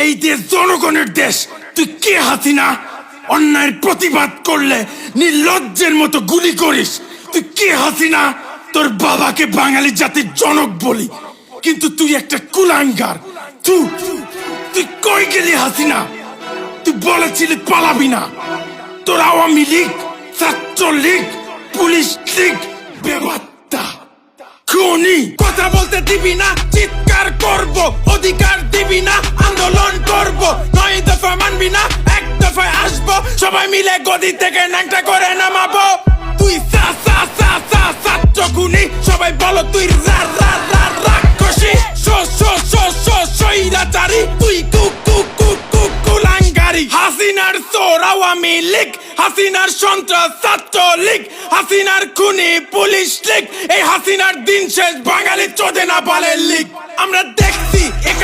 এই দেশ জনগণের দেশ। তুই কে হাসিনা? অন্যায়ের প্রতিবাদ করলে নির্লজ্জের মতো গুলি করিস। তুই কে হাসিনা? তোর বাবাকে বাঙালি জাতির জনক বলি, কিন্তু তুই একটা কুলাঙ্গার। তুই কই গেলি হাসিনা? তুই বলেছিলি পালাবি না। তোর আওয়ামী লীগ, ছাত্রলীগ, পুলিশ লীগ বেবাত্তা খুনি। কথা বলতে দিবি না, চিৎকার করব। অধিকার দিবি না, আন্দোলন করব। 9 দফা মানবি না, 1 দফায় আসবো। সবাই মিলে গদি থেকে ন্যাংটা করে নামাবো। তুই ছাত্র খুনি, সবাই বলো তুই রাক্ষসী। স্বৈরাচারী, তুই কুলাঙ্গারি। হাসিনার চোর আওয়ামী লীগ, হাসিনার সন্ত্রাস ছাত্রলীগ, হাসিনার খুনি পুলিশ লীগ। এই হাসিনার দিন শেষ বাঙালি চোদে না বালের লীগ। আমরা দেখছি